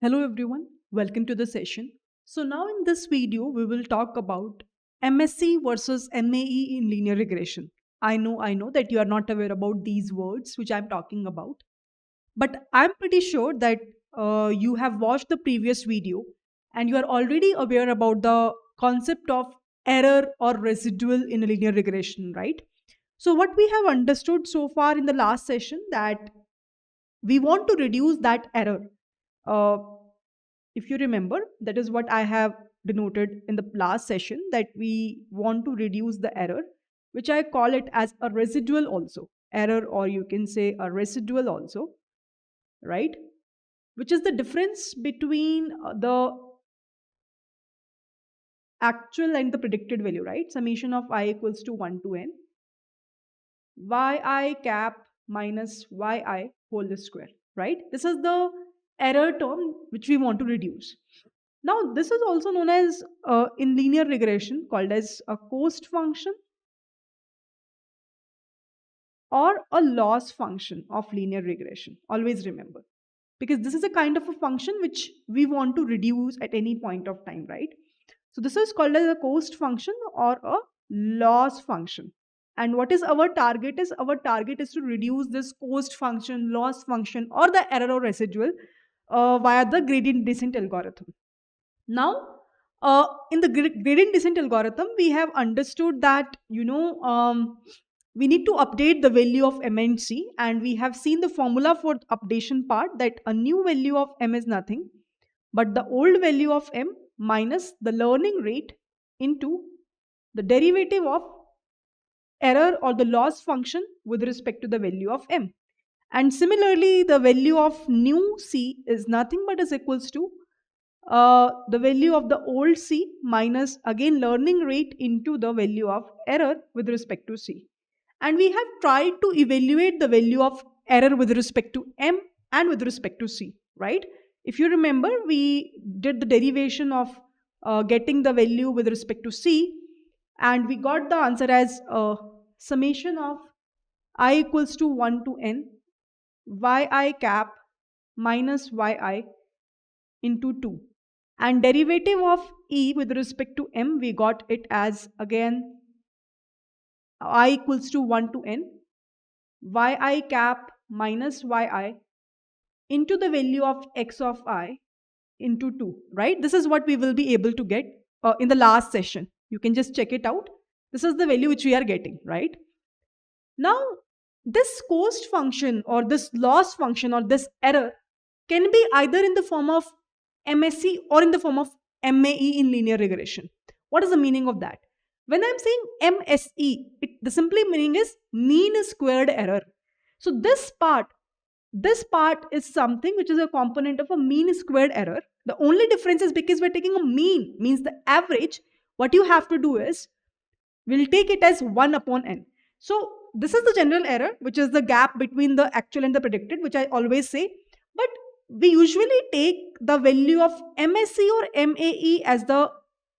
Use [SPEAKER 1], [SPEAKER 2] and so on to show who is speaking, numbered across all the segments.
[SPEAKER 1] Hello everyone, welcome to the session. So now in this video we will talk about MSE versus MAE in linear regression. I know that you are not aware about these words which I'm talking about, but I'm pretty sure that you have watched the previous video and you are already aware about the concept of error or residual in a linear regression, right? So what we have understood so far in the last session that we want to reduce that error. Uh, if you remember, that is what I have denoted in the last session, that we want to reduce the error, which I call it as a residual also error, or you can say a residual also, right? Which is the difference between the actual and the predicted value, right? Summation of I equals to 1 to n yi cap minus yi whole square, right? This is the error term which we want to reduce. Now, this is also known as, in linear regression, called as a cost function or a loss function of linear regression. Always remember, because this is a kind of a function which we want to reduce at any point of time, right? So this is called as a cost function or a loss function. And what is our target is, our target is to reduce this cost function, loss function, or the error or residual via the gradient descent algorithm. Now, in the gradient descent algorithm, we have understood that, we need to update the value of m and c, and we have seen the formula for updation part, that a new value of m is nothing but the old value of m minus the learning rate into the derivative of error or the loss function with respect to the value of m. And similarly, the value of new c is nothing but is equals to the value of the old C minus again learning rate into the value of error with respect to C. And we have tried to evaluate the value of error with respect to M and with respect to C, right? If you remember, we did the derivation of getting the value with respect to C, and we got the answer as summation of I equals to 1 to n yi cap minus yi into 2, and derivative of e with respect to m, we got it as again I equals to 1 to n yi cap minus yi into the value of x of I into 2, right? This is what we will be able to get in the last session. You can just check it out. This is the value which we are getting, right? Now, this cost function or this loss function or this error can be either in the form of MSE or in the form of MAE in linear regression. What is the meaning of that? When I'm saying MSE, the simply meaning is mean squared error. So this part is something which is a component of a mean squared error. The only difference is because we're taking a mean, means the average. What you have to do is we'll take it as 1 upon n. So this is the general error, which is the gap between the actual and the predicted, which I always say. But we usually take the value of MSE or MAE as the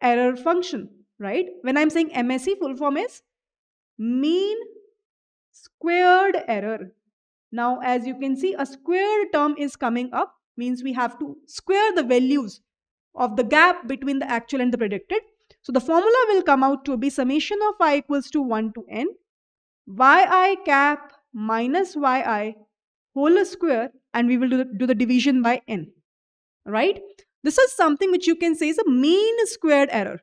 [SPEAKER 1] error function, right? When I'm saying MSE, full form is mean squared error. Now, as you can see, a square term is coming up, means we have to square the values of the gap between the actual and the predicted. So the formula will come out to be summation of I equals to 1 to n yi cap minus yi whole square, and we will do the division by n, right? This is something which you can say is a mean squared error,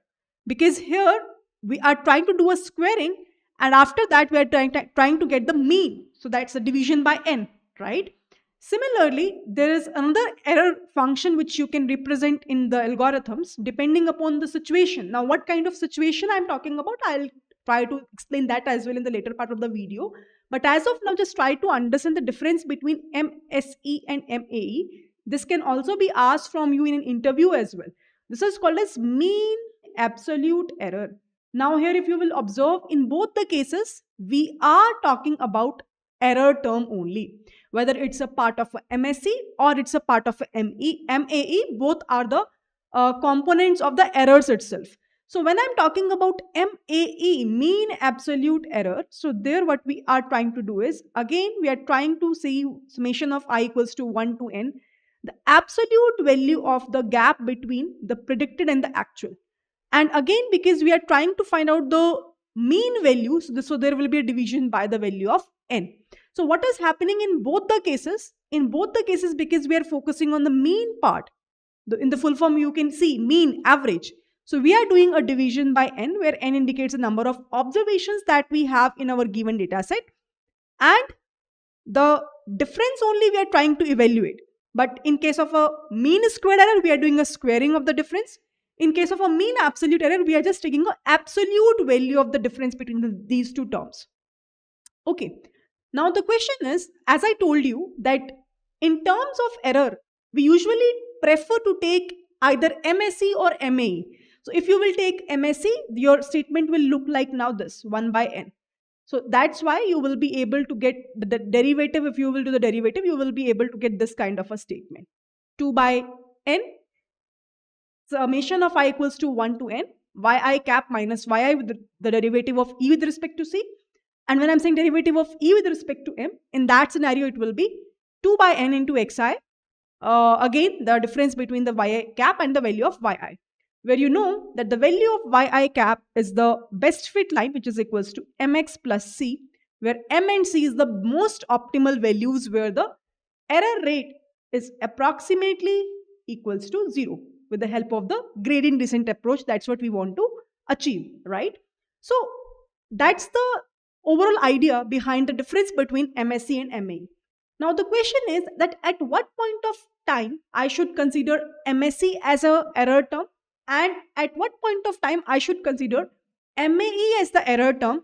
[SPEAKER 1] because here we are trying to do a squaring, and after that we are trying to get the mean. So that's the division by n, right? Similarly, there is another error function which you can represent in the algorithms depending upon the situation. Now, what kind of situation I'm talking about, I'll try to explain that as well in the later part of the video. But as of now, just try to understand the difference between MSE and MAE. This can also be asked from you in an interview as well. This is called as mean absolute error. Now here, if you will observe, in both the cases, we are talking about error term only. Whether it's a part of a MSE or it's a part of a MAE, both are the components of the errors itself. So when I'm talking about MAE, mean absolute error, so there what we are trying to do is, again, we are trying to see summation of I equals to 1 to n. the absolute value of the gap between the predicted and the actual. And again, because we are trying to find out the mean value, so there will be a division by the value of n. So what is happening in both the cases? In both the cases, because we are focusing on the mean part, in the full form you can see mean, average. So we are doing a division by n, where n indicates the number of observations that we have in our given data set, and the difference only we are trying to evaluate. But in case of a mean squared error, we are doing a squaring of the difference. In case of a mean absolute error, we are just taking an absolute value of the difference between these two terms. Okay. Now the question is, as I told you, that in terms of error, we usually prefer to take either MSE or MAE. So if you will take MSE, your statement will look like now this, 1 by n. So that's why you will be able to get the derivative. If you will do the derivative, you will be able to get this kind of a statement. 2 by n, summation of I equals to 1 to n, yi cap minus yi with the derivative of e with respect to c. And when I'm saying derivative of e with respect to m, in that scenario, it will be 2 by n into xi. Again, the difference between the yi cap and the value of yi, where you know that the value of yi cap is the best fit line, which is equals to mx plus c, where m and c is the most optimal values, where the error rate is approximately equals to 0 with the help of the gradient descent approach. That's what we want to achieve, right? So that's the overall idea behind the difference between MSE and MAE. Now the question is that at what point of time I should consider MSE as a error term, and at what point of time I should consider MAE as the error term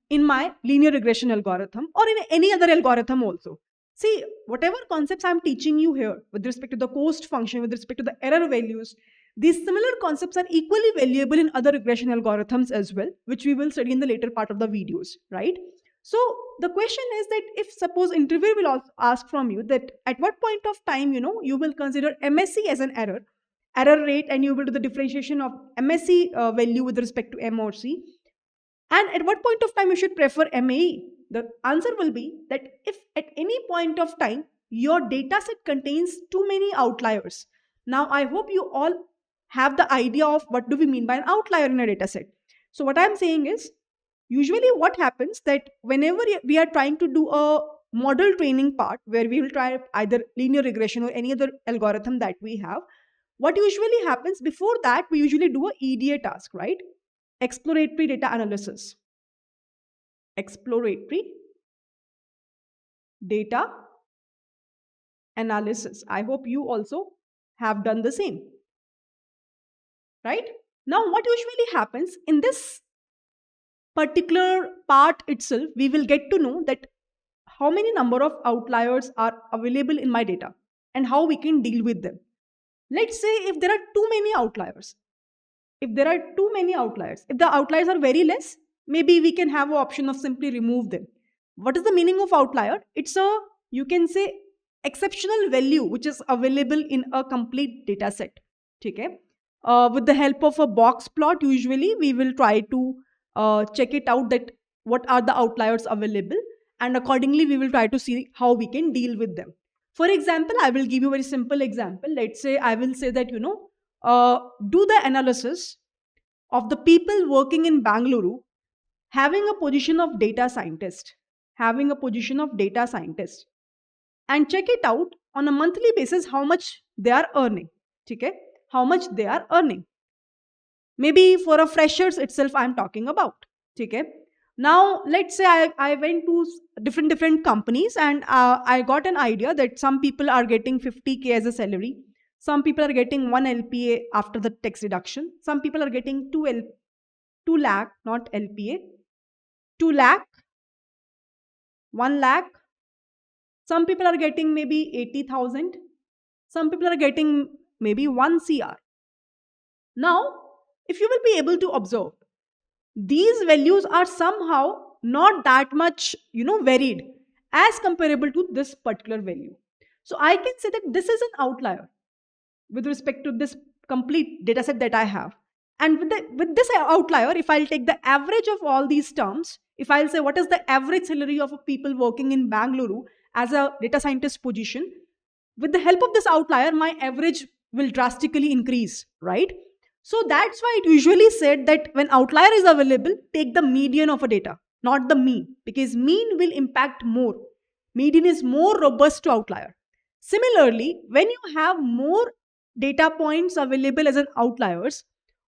[SPEAKER 1] in my linear regression algorithm, or in any other algorithm also. See, whatever concepts I'm teaching you here with respect to the cost function, with respect to the error values, these similar concepts are equally valuable in other regression algorithms as well, which we will study in the later part of the videos, right? So the question is that if suppose interviewer will also ask from you that at what point of time, you will consider MSE as an error rate, and you will do the differentiation of MSE value with respect to M or C, and at what point of time you should prefer MAE, the answer will be that if at any point of time your data set contains too many outliers. Now, I hope you all have the idea of what do we mean by an outlier in a data set. So what I'm saying is, usually what happens that whenever we are trying to do a model training part, where we will try either linear regression or any other algorithm that we have, what usually happens before that, we usually do a EDA task, right? Exploratory data analysis. Exploratory data analysis. I hope you also have done the same, right? Now, what usually happens in this particular part itself, we will get to know that how many number of outliers are available in my data and how we can deal with them. Let's say if there are too many outliers, if the outliers are very less, maybe we can have an option of simply remove them. What is the meaning of outlier? It's a, you can say, exceptional value which is available in a complete data set. Okay? With the help of a box plot, usually we will try to check it out that what are the outliers available, and accordingly we will try to see how we can deal with them. For example, I will give you a very simple example. Let's say I will say that, do the analysis of the people working in Bangalore having a position of data scientist, and check it out on a monthly basis how much they are earning. Okay? How much they are earning. Maybe for a freshers itself I'm talking about. Okay? Now, let's say I went to different companies, and I got an idea that some people are getting 50K as a salary. Some people are getting 1 LPA after the tax deduction. Some people are getting 2 lakh, not LPA, 2 lakh, 1 lakh. Some people are getting maybe 80,000. Some people are getting maybe 1 CR. Now, if you will be able to observe, these values are somehow not that much, varied as comparable to this particular value. So I can say that this is an outlier with respect to this complete data set that I have. And with this outlier, if I'll take the average of all these terms, if I'll say what is the average salary of people working in Bangalore as a data scientist position, with the help of this outlier, my average will drastically increase, right? So that's why it usually said that when outlier is available, take the median of a data, not the mean, because mean will impact more. Median is more robust to outlier. Similarly, when you have more data points available as an outliers,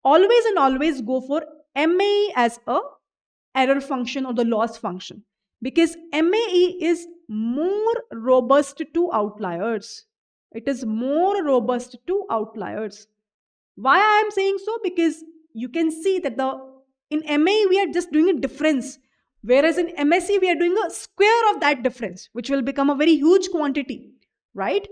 [SPEAKER 1] always and always go for MAE as a error function or the loss function, because MAE is more robust to outliers. It is more robust to outliers. Why I am saying so? Because you can see that the in MAE we are just doing a difference, whereas in MSE we are doing a square of that difference, which will become a very huge quantity, right?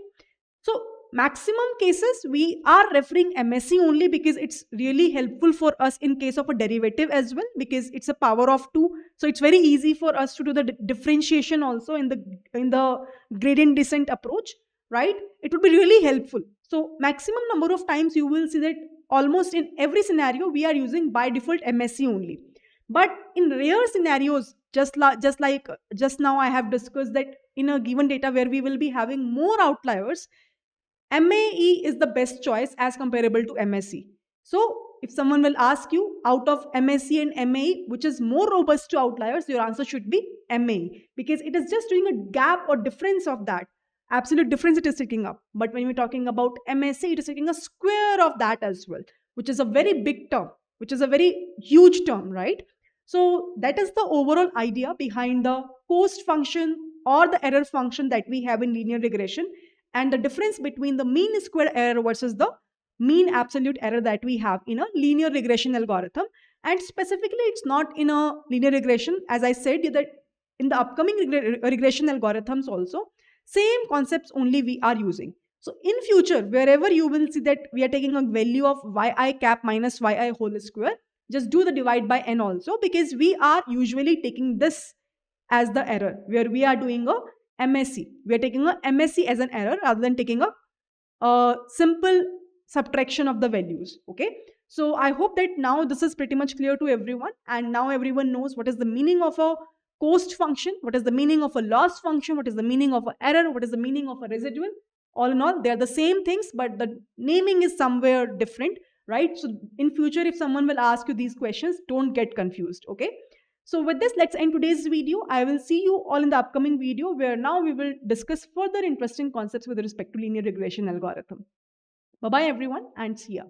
[SPEAKER 1] So maximum cases we are referring MSE only because it's really helpful for us in case of a derivative as well, because it's a power of 2. So it's very easy for us to do the differentiation also in the gradient descent approach, right? It would be really helpful. So maximum number of times you will see that almost in every scenario we are using by default MSE only. But in rare scenarios, just like just now I have discussed that in a given data where we will be having more outliers, MAE is the best choice as comparable to MSE. So, if someone will ask you out of MSE and MAE, which is more robust to outliers, your answer should be MAE, because it is just doing a gap or difference of that. Absolute difference it is taking up. But when we're talking about MSE, it is taking a square of that as well, which is a very big term, which is a very huge term, right? So, that is the overall idea behind the cost function or the error function that we have in linear regression, and the difference between the mean square error versus the mean absolute error that we have in a linear regression algorithm. And specifically, it's not in a linear regression, as I said, that in the upcoming regression algorithms also, same concepts only we are using. So in future, wherever you will see that we are taking a value of yi cap minus yi whole square, just do the divide by n also, because we are usually taking this as the error, where we are doing a MSE. We are taking a MSE as an error rather than taking a simple subtraction of the values. Okay. So I hope that now this is pretty much clear to everyone, and now everyone knows what is the meaning of a cost function, what is the meaning of a loss function, what is the meaning of an error, what is the meaning of a residual. All in all, they are the same things, but the naming is somewhere different, right? So in future, if someone will ask you these questions, don't get confused. Okay. So with this, let's end today's video. I will see you all in the upcoming video, where now we will discuss further interesting concepts with respect to linear regression algorithm. Bye bye everyone, and see ya.